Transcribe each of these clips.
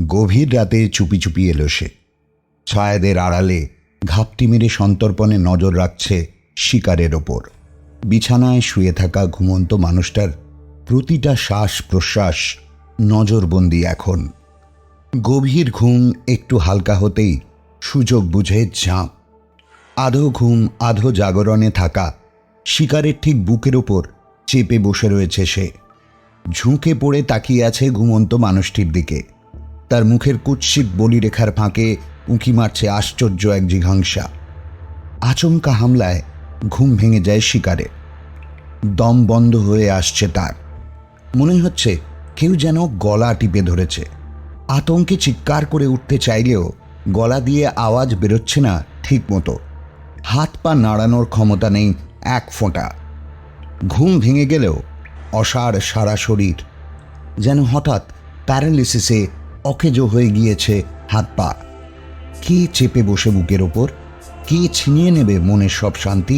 গভীর রাতে চুপি চুপি এলো সে। ছায়াদের আড়ালে ঘাপটি মেরে সন্তর্পণে নজর রাখছে শিকারের ওপর। বিছানায় শুয়ে থাকা ঘুমন্ত মানুষটার প্রতিটা শ্বাস প্রশ্বাস নজরবন্দি এখন। গভীর ঘুম একটু হালকা হতেই সুযোগ বুঝে ঝাঁপ। আধো ঘুম আধো জাগরণে থাকা শিকারের ঠিক বুকের ওপর চেপে বসে রয়েছে সে। ঝুঁকে পড়ে তাকিয়ে আছে ঘুমন্ত মানুষটির দিকে। তার মুখের কুৎসিত বলিরেখার ফাঁকে উঁকি মারছে আশ্চর্য এক জিঘাংসা। আচমকা হামলায় ঘুম ভেঙে যায় শিকারের। দম বন্ধ হয়ে আসছে তার। মনে হচ্ছে কেউ যেন গলা টিপে ধরেছে। আতঙ্কে চিৎকার করে উঠতে চাইলেও গলা দিয়ে আওয়াজ বেরোচ্ছে না ঠিক মতো। হাত পা নাড়ানোর ক্ষমতা নেই এক ফোঁটা। ঘুম ভেঙে গেলেও অসাড় সারা শরীর, যেন হঠাৎ প্যারালিসিসে অকেজো হয়ে গিয়েছে হাত পা। কে চেপে বসে বুকের ওপর? কে ছিনিয়ে নেবে মনের সব শান্তি?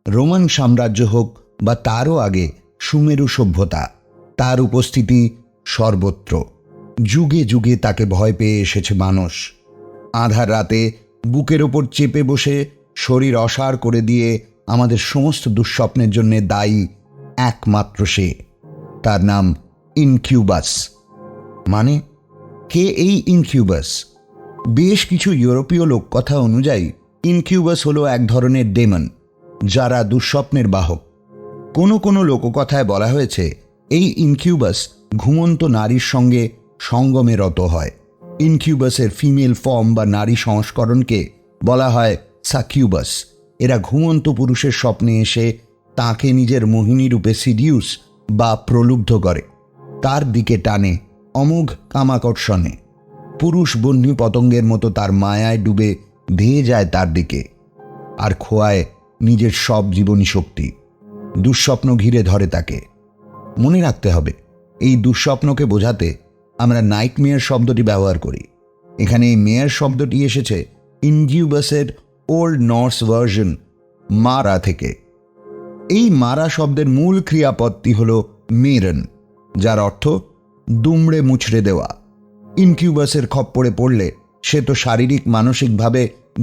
রোমান সাম্রাজ্য হোক বা তারও আগে সুমেরু সভ্যতা, তার উপস্থিতি সর্বত্র। যুগে যুগে তাকে ভয় পেয়ে এসেছে মানুষ। আধার রাতে বুকের ওপর চেপে বসে শরীর অসাড় করে দিয়ে আমাদের সমস্ত দুঃস্বপ্নের জন্য দায়ী একমাত্র সে। তার নাম ইনকিউবাস। মানে, কে এই ইনকিউবাস? বেশ কিছু ইউরোপীয় লোককথা অনুযায়ী ইনকিউবাস হলো এক ধরনের ডেমন, যারা দুঃস্বপ্নের বাহক। কোনো কোনো লোককথায় বলা হয়েছে এই ইনকিউবাস ঘুমন্ত নারীর সঙ্গে সঙ্গমে রত হয়। ইনকিউবাসের ফিমেল ফর্ম বা নারী সংস্করণকে বলা হয় সাকিউবাস। এরা ঘুমন্ত পুরুষের স্বপ্নে এসে তাকে নিজের মোহিনী রূপে সিডিউস বা প্রলুব্ধ করে, তার দিকে টানে অমোঘ কামাকর্ষণে। পুরুষ বহ্নি পতঙ্গের মতো তার মায়ায় ডুবে ধেয়ে যায় তার দিকে, আর খোয়ায় নিজের সব জীবনী শক্তি। দুঃস্বপ্ন ঘিরে ধরে তাকে। মনে রাখতে হবে, এই দুঃস্বপ্নকে বোঝাতে আমরা নাইটমেয়ার শব্দটি ব্যবহার করি। এখানে এই মেয়ার শব্দটি এসেছে ইনকিউবাসের ওল্ড নর্স ভার্সন মারা থেকে। এই মারা শব্দের মূল ক্রিয়াপদটি হল মেরন, যার অর্থ দুমড়ে মুচড়ে দেওয়া। ইনকিউবাসের খপ্পরে পড়লে সে তো শারীরিক মানসিকভাবে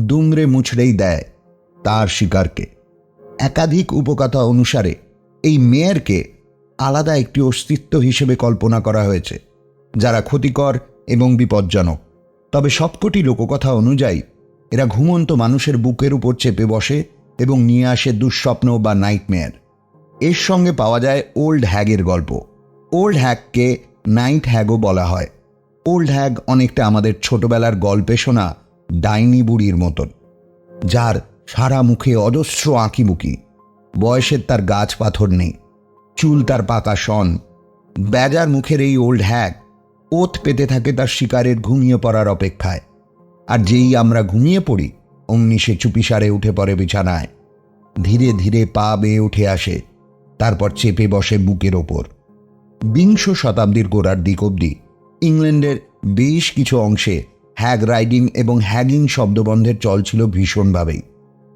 দুমড়ে মুচড়েই দেয় তার শিকারকে। একাধিক উপকথা অনুসারে এই মেয়ারকে আলাদা একটি অস্তিত্ব হিসেবে কল্পনা করা হয়েছে, যারা ক্ষতিকর এবং বিপজ্জনক। তবে সবকটি লোককথা অনুযায়ী এরা ঘুমন্ত মানুষের বুকের উপর চেপে বসে এবং নিয়ে আসে দুঃস্বপ্ন বা নাইটমেয়ার। এর সঙ্গে পাওয়া যায় ওল্ড হ্যাগের গল্প। ওল্ড হ্যাগকে নাইট হ্যাগও বলা হয়। ওল্ড হ্যাগ অনেকটা আমাদের ছোটবেলার গল্পে শোনা ডাইনি বুড়ির মতন, যার সারা মুখে অজস্র আঁকিবুকি। বয়সের তার গাছ পাথর নেই, চুল তার পাকা শন। বেজার মুখের এই ওল্ড হ্যাগ ওত পেতে থাকে তার শিকারের ঘুমিয়ে পড়ার অপেক্ষায়। আর যেই আমরা ঘুমিয়ে পড়ি, অমনি সে চুপিসারে উঠে পড়ে বিছানায়। ধীরে ধীরে পা বেয়ে উঠে আসে, তারপর চেপে বসে বুকের ওপর। বিংশ শতাব্দীর গোড়ার দিক অবধি ইংল্যান্ডের বেশ কিছু অংশে হ্যাগ রাইডিং এবং হ্যাগিং শব্দবন্ধের চল ছিল ভীষণভাবেই।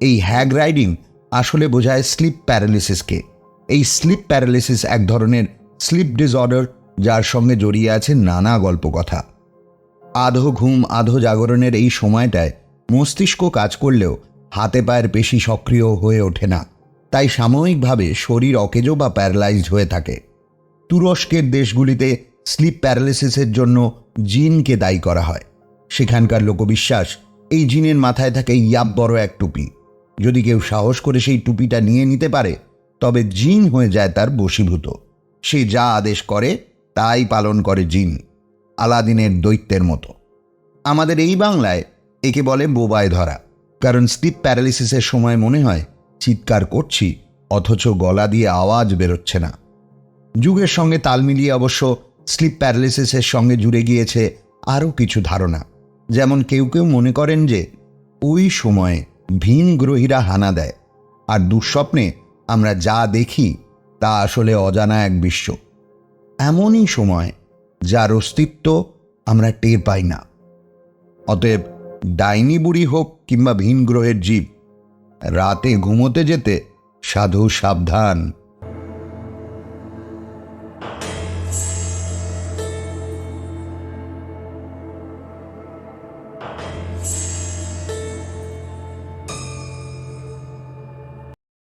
এই হ্যাগ রাইডিং আসলে বোঝায় স্লিপ প্যারালিসিসকে। এই স্লিপ প্যারালিসিস এক ধরনের স্লিপ ডিসঅর্ডার, যার সঙ্গে জড়িয়ে আছে নানা গল্পকথা। আধো ঘুম আধো জাগরণের এই সময়টায় মস্তিষ্ক কাজ করলেও হাতে পায়ের পেশি সক্রিয় হয়ে ওঠে না, তাই সাময়িকভাবে শরীর অকেজো বা প্যারালাইজড হয়ে থাকে। তুরস্কের দেশগুলিতে স্লিপ প্যারালিসিসের জন্য জিনকে দায়ী করা হয়। সেখানকার লোকবিশ্বাস, এই জিনের মাথায় থাকে ইয়াব বড় এক টুপি। যদি কেউ সাহস করে সেই টুপিটা নিয়ে নিতে পারে, তবে জিন হয়ে যায় তার বশীভূত। সে যা আদেশ করে তাই পালন করে জিন, আলাদিনের দৈত্যের মতো। আমাদের এই বাংলায় একে বলে বোবায় ধরা, কারণ স্লিপ প্যারালিসিসের সময় মনে হয় চিৎকার করছি, অথচ গলা দিয়ে আওয়াজ বেরোচ্ছে না। যুগের সঙ্গে তাল মিলিয়ে অবশ্য স্লিপ প্যারালিসিসের সঙ্গে জুড়ে গিয়েছে আরও কিছু ধারণা। যেমন কেউ কেউ মনে করেন যে ওই সময়ে ভিন গ্রহীরা হানা দেয়, আর দুঃস্বপ্নে আমরা যা দেখি তা আসলে অজানা এক বিশ্ব, এমনই সময় যার অস্তিত্ব আমরা টের পাই না। অতএব ডাইনি বুড়ি হোক কিংবা ভিন গ্রহের জীব, রাতে ঘুমোতে যেতে সাধু সাবধান।